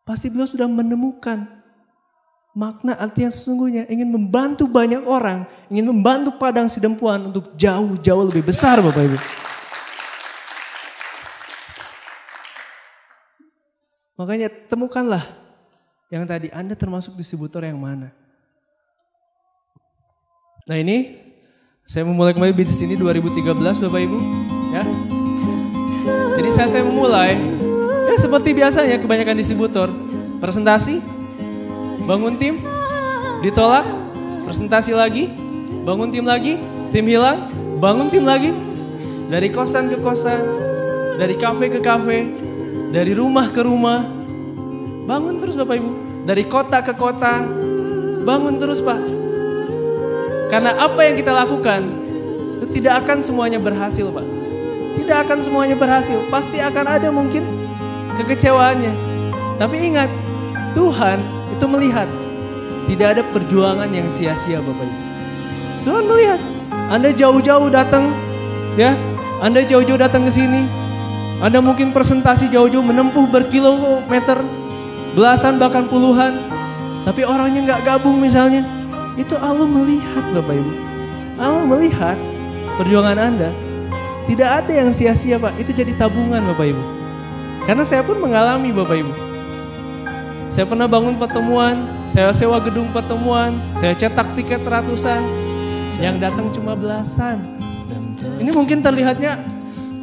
Pasti beliau sudah menemukan makna arti yang sesungguhnya. Ingin membantu banyak orang. Ingin membantu Padang Sidempuan untuk jauh-jauh lebih besar Bapak Ibu. Makanya temukanlah. Yang tadi Anda termasuk distributor yang mana? Nah ini saya memulai kembali bisnis ini 2013 Bapak Ibu, ya. Jadi saat saya memulai, ya seperti biasanya kebanyakan distributor, presentasi, bangun tim, ditolak, presentasi lagi, bangun tim lagi, tim hilang, bangun tim lagi, dari kosan ke kosan, dari kafe ke kafe, dari rumah ke rumah. Bangun terus Bapak Ibu. Dari kota ke kota. Bangun terus Pak. Karena apa yang kita lakukan itu tidak akan semuanya berhasil Pak. Tidak akan semuanya berhasil. Pasti akan ada mungkin kekecewaannya. Tapi ingat, Tuhan itu melihat. Tidak ada perjuangan yang sia-sia Bapak Ibu. Tuhan melihat. Anda jauh-jauh datang, ya. Anda jauh-jauh datang ke sini. Anda mungkin presentasi jauh-jauh menempuh berkilometer. Belasan bahkan puluhan. Tapi orangnya gak gabung misalnya. Itu Allah melihat Bapak Ibu. Allah melihat perjuangan Anda. Tidak ada yang sia-sia Pak. Itu jadi tabungan Bapak Ibu. Karena saya pun mengalami Bapak Ibu. Saya pernah bangun pertemuan. Saya sewa gedung pertemuan. Saya cetak tiket ratusan. Yang datang cuma belasan. Ini mungkin terlihatnya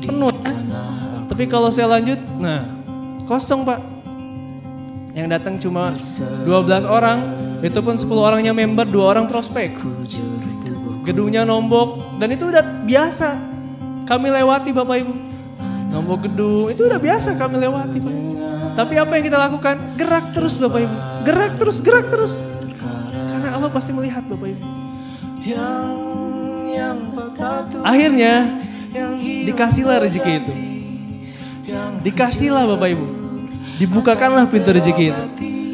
penuh. Tapi kalau saya lanjut, nah kosong Pak. Yang datang cuma 12 orang, itu pun 10 orangnya member, 2 orang prospek. Gedungnya nombok, dan itu udah biasa. kami lewati Bapak Ibu. Nombor gedung, itu udah biasa kami lewati Pak. Tapi apa yang kita lakukan? Gerak terus Bapak Ibu. Gerak terus, gerak terus. Karena Allah pasti melihat Bapak Ibu. Akhirnya dikasihlah rezeki itu. Dikasihlah Bapak Ibu. Dibukakanlah pintu rezeki itu.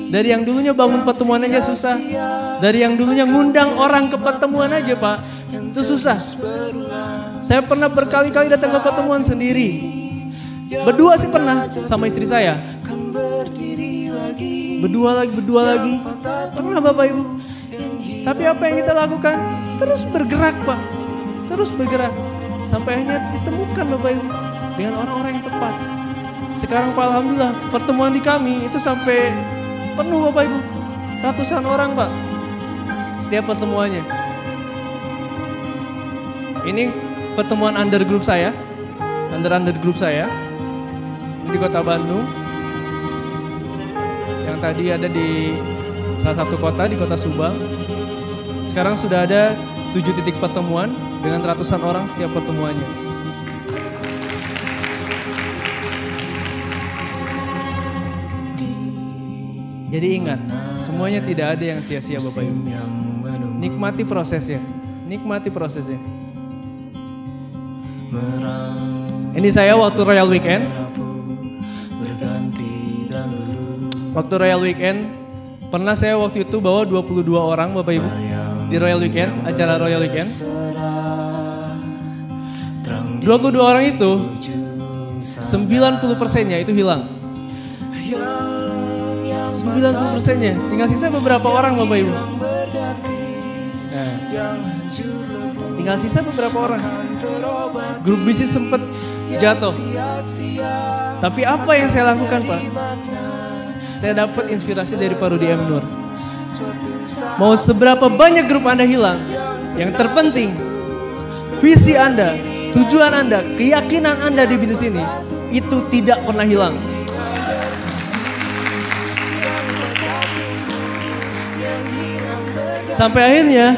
Dari yang dulunya bangun pertemuan aja susah. Dari yang dulunya ngundang orang ke pertemuan aja Pak, itu susah. Saya pernah berkali-kali datang ke pertemuan sendiri. Berdua sih pernah sama istri saya. Berdua lagi. Pernah Bapak Ibu. Tapi apa yang kita lakukan? Terus bergerak Pak. Terus bergerak. Sampai akhirnya ditemukan Bapak Ibu dengan orang-orang yang tepat. Sekarang Pak Alhamdulillah pertemuan di kami itu sampai penuh Bapak Ibu. Ratusan orang Pak. Setiap pertemuannya. Ini pertemuan under group saya. Under group saya. Ini di Kota Bandung. Yang tadi ada di salah satu kota, di Kota Subang. Sekarang sudah ada 7 titik pertemuan dengan ratusan orang setiap pertemuannya. Jadi ingat, semuanya tidak ada yang sia-sia Bapak Ibu. Nikmati prosesnya. Nikmati prosesnya. Ini saya waktu Royal Weekend. Waktu Royal Weekend, pernah saya waktu itu bawa 22 orang Bapak Ibu. Di Royal Weekend, acara Royal Weekend. 22 orang itu, 90%-nya itu hilang. 90%-nya, tinggal sisa beberapa orang Bapak Ibu. Nah, tinggal sisa beberapa orang. Grup bisnis sempat jatuh. Tapi apa yang saya lakukan Pak? Saya dapat inspirasi dari Pak Rudi M. Nur. Mau seberapa banyak grup Anda hilang, yang terpenting visi Anda, tujuan Anda, keyakinan Anda di bisnis ini itu tidak pernah hilang. Sampai akhirnya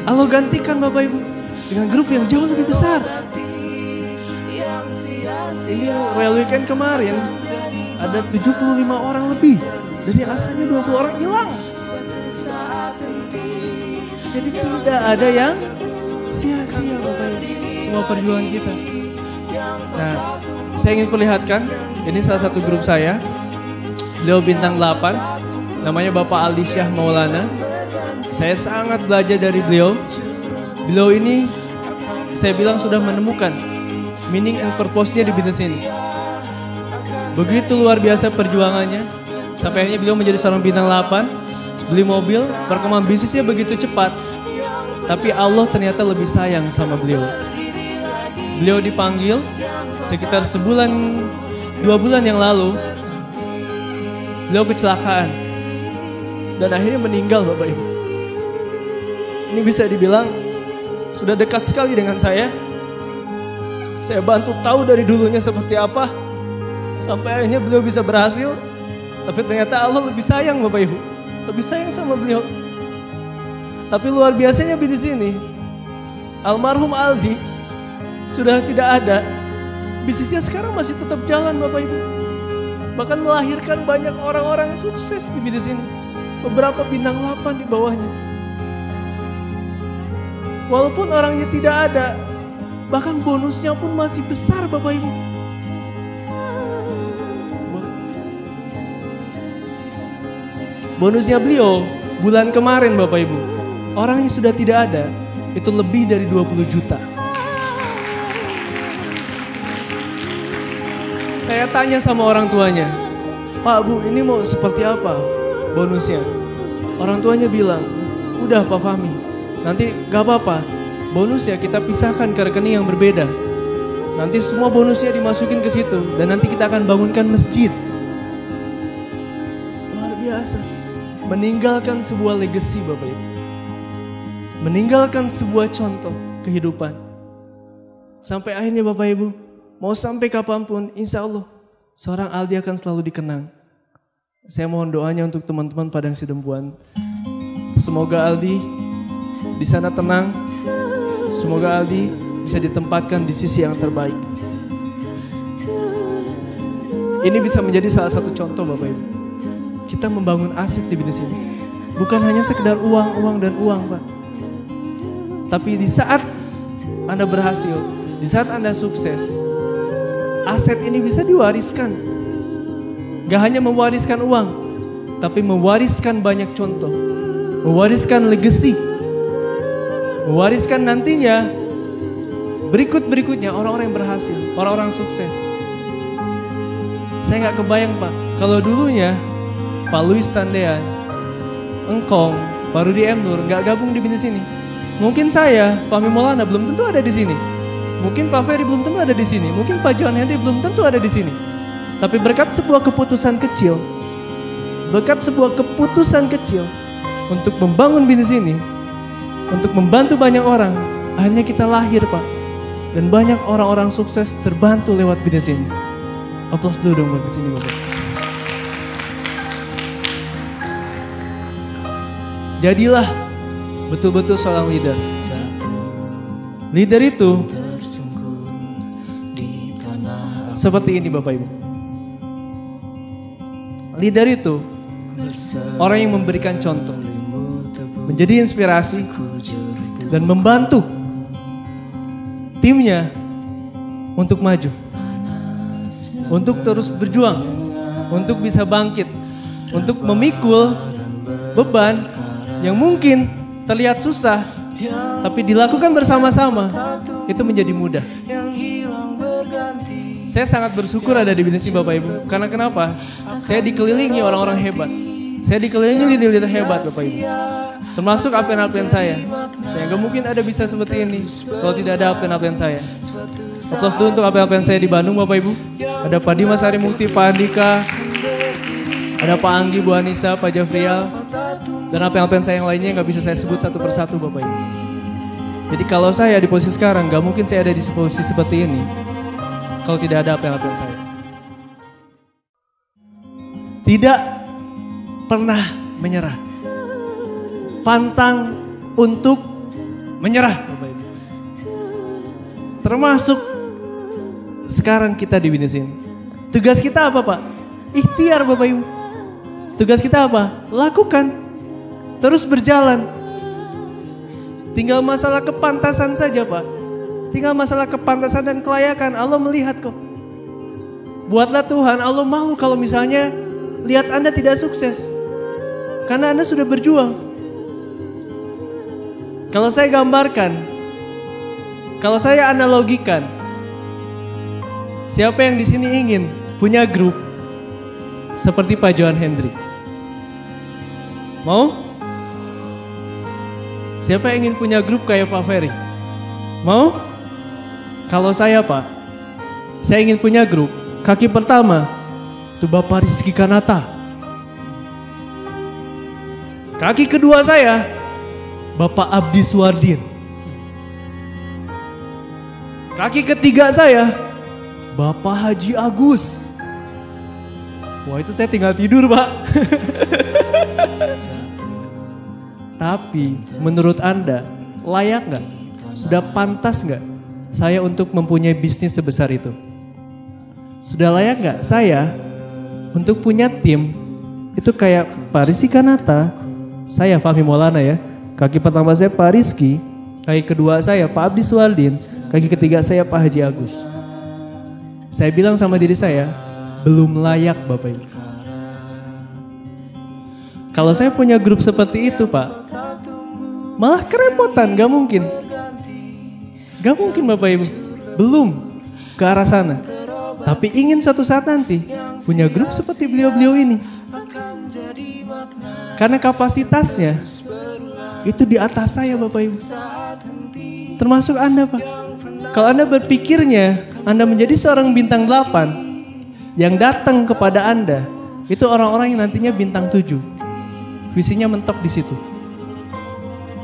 Allah gantikan Bapak Ibu dengan grup yang jauh lebih besar. Ini Royal Weekend kemarin ada 75 orang lebih. Dari asalnya 20 orang hilang. Jadi tidak ada yang sia-sia Bapak Ibu, semua perjuangan kita. Nah, saya ingin perlihatkan, ini salah satu grup saya. Beliau bintang 8, namanya Bapak Aldi Syah Maulana. Saya sangat belajar dari beliau. Beliau ini saya bilang sudah menemukan meaning and purpose-nya di bisnis ini. Begitu luar biasa perjuangannya. Sampai akhirnya beliau menjadi seorang bintang 8. Beli mobil, perkembangan bisnisnya begitu cepat. Tapi Allah ternyata lebih sayang sama beliau. Beliau dipanggil sekitar sebulan, 2 bulan yang lalu. Beliau kecelakaan. Dan akhirnya meninggal Bapak Ibu. Ini bisa dibilang sudah dekat sekali dengan saya. Saya bantu tahu dari dulunya seperti apa. Sampai akhirnya beliau bisa berhasil. Tapi ternyata Allah lebih sayang Bapak Ibu. Lebih sayang sama beliau. Tapi luar biasanya di sini, almarhum Aldi sudah tidak ada. Bisnisnya sekarang masih tetap jalan Bapak Ibu. Bahkan melahirkan banyak orang-orang sukses di bisnis ini. Beberapa bintang 8 di bawahnya. Walaupun orangnya tidak ada, bahkan bonusnya pun masih besar Bapak Ibu. Bonusnya beliau bulan kemarin Bapak Ibu, orangnya sudah tidak ada, itu lebih dari 20 juta. Saya tanya sama orang tuanya, Pak Bu ini mau seperti apa bonusnya? Orang tuanya bilang, udah Pak Fahmi, nanti gak apa-apa, bonusnya kita pisahkan ke rekening yang berbeda. Nanti semua bonusnya dimasukin ke situ dan nanti kita akan bangunkan masjid. Luar biasa. Meninggalkan sebuah legacy Bapak Ibu. Meninggalkan sebuah contoh kehidupan. Sampai akhirnya Bapak Ibu, mau sampai kapanpun, insya Allah seorang Aldi akan selalu dikenang. Saya mohon doanya untuk teman-teman Padang Sidempuan. Semoga Aldi di sana tenang. Semoga Aldi di bisa ditempatkan di sisi yang terbaik. Ini bisa menjadi salah satu contoh Bapak Ibu. Kita membangun aset di bisnis ini. Bukan hanya sekedar uang dan uang Pak. Tapi di saat Anda berhasil, di saat Anda sukses, aset ini bisa diwariskan. Gak hanya mewariskan uang, tapi mewariskan banyak contoh. Mewariskan legacy. Mewariskan nantinya berikutnya orang-orang yang berhasil, orang-orang sukses. Saya gak kebayang Pak, kalau dulunya Pak Louis Tandean, Engkong, Pak Rudi M. Nur gak gabung di bisnis ini. Mungkin saya, Fahmi Maulana belum tentu ada di sini. Mungkin Pak Ferry belum tentu ada di sini. Mungkin Pak John Henry belum tentu ada di sini. Tapi berkat sebuah keputusan kecil, untuk membangun bisnis ini, untuk membantu banyak orang, akhirnya kita lahir Pak. Dan banyak orang-orang sukses terbantu lewat bisnis ini. Aplaus dulu dong buat bisnis ini Bapak. Jadilah betul-betul seorang leader. Leader itu seperti ini Bapak Ibu. Leader itu orang yang memberikan contoh, menjadi inspirasi, dan membantu timnya untuk maju, untuk terus berjuang, untuk bisa bangkit, untuk memikul beban yang mungkin terlihat susah, tapi dilakukan bersama-sama, itu menjadi mudah. Saya sangat bersyukur ada di bisnis ini Bapak Ibu. Karena kenapa? Saya dikelilingi orang-orang hebat. Saya dikelilingi leader-leader hebat Bapak Ibu. Termasuk alpen-alpen saya. Saya gak mungkin ada bisa seperti ini kalau tidak ada alpen-alpen saya. Aplaus dulu untuk alpen-alpen saya di Bandung Bapak Ibu. Ada Pak Dimas Harimukti, Pak Andika, ada Pak Anggi, Bu Anissa, Pak Jafrial, dan alpen-alpen saya yang lainnya yang gak bisa saya sebut satu persatu Bapak Ibu. Jadi kalau saya di posisi sekarang, gak mungkin saya ada di posisi seperti ini kalau tidak ada alpen-alpen saya. Tidak pernah menyerah. Pantang untuk menyerah Bapak Ibu. Termasuk sekarang kita di bisnis ini. Tugas kita apa Pak? Ikhtiar Bapak Ibu. Tugas kita apa? Lakukan. Terus berjalan. Tinggal masalah kepantasan saja Pak. Tinggal masalah kepantasan dan kelayakan. Allah melihat kok. Buatlah Tuhan, Allah mau kalau misalnya lihat Anda tidak sukses. Karena Anda sudah berjuang. Kalau saya gambarkan, kalau saya analogikan, siapa yang di sini ingin punya grup seperti Pak John Henry? Mau? Siapa yang ingin punya grup kayak Pak Ferry? Mau? Kalau saya Pak, saya ingin punya grup. Kaki pertama itu Bapak Rizky Kanata. Kaki kedua saya Bapak Abdi Suardin. Kaki ketiga saya Bapak Haji Agus. Wah itu saya tinggal tidur Pak. Tapi menurut Anda layak gak? Sudah pantas gak saya untuk mempunyai bisnis sebesar itu? Sudah layak gak saya untuk punya tim itu kayak Pak Rizky Kanata, saya Fahmi Maulana ya. Kaki pertama saya Pak Rizky, kaki kedua saya Pak Abdi Suardin, kaki ketiga saya Pak Haji Agus. Saya bilang sama diri saya, belum layak Bapak Ibu. Kalau saya punya grup seperti itu Pak, malah kerepotan, gak mungkin. Gak mungkin Bapak Ibu, belum ke arah sana. Tapi ingin suatu saat nanti punya grup seperti beliau-beliau ini. Karena kapasitasnya itu di atas saya Bapak Ibu. Termasuk Anda Pak. Kalau Anda berpikirnya Anda menjadi seorang bintang 8 yang datang kepada Anda, itu orang-orang yang nantinya bintang 7. Visinya mentok di situ.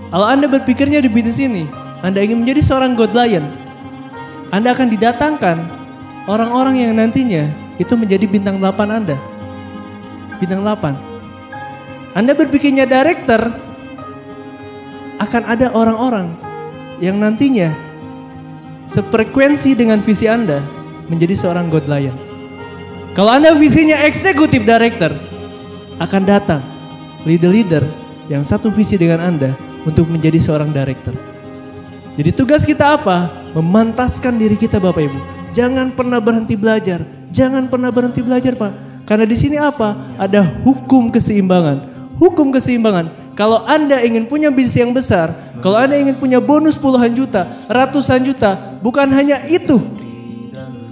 Kalau Anda berpikirnya di bisnis ini, Anda ingin menjadi seorang God Lion, Anda akan didatangkan orang-orang yang nantinya itu menjadi bintang 8 Anda. Bintang 8. Anda berpikirnya director, akan ada orang-orang yang nantinya sefrekuensi dengan visi Anda menjadi seorang God Lion. Kalau Anda visinya eksekutif director, akan datang leader-leader yang satu visi dengan Anda untuk menjadi seorang director. Jadi tugas kita apa? Memantaskan diri kita Bapak Ibu. Jangan pernah berhenti belajar. Jangan pernah berhenti belajar Pak. Karena di sini apa? Ada hukum keseimbangan. Hukum keseimbangan. Kalau Anda ingin punya bisnis yang besar, kalau Anda ingin punya bonus puluhan juta, ratusan juta, bukan hanya itu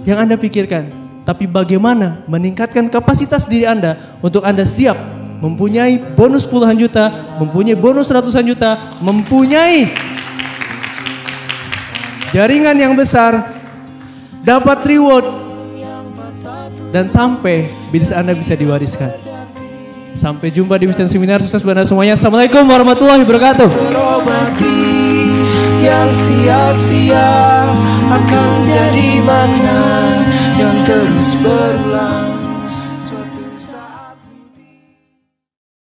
yang Anda pikirkan, tapi bagaimana meningkatkan kapasitas diri Anda untuk Anda siap mempunyai bonus puluhan juta, mempunyai bonus ratusan juta, mempunyai jaringan yang besar, dapat reward, dan sampai bisnis Anda bisa diwariskan. Sampai jumpa di Mission Seminar. Sukses buat Anda semuanya. Assalamualaikum warahmatullahi wabarakatuh.
Terobati yang sia-sia akan jadi makna yang terus berulang.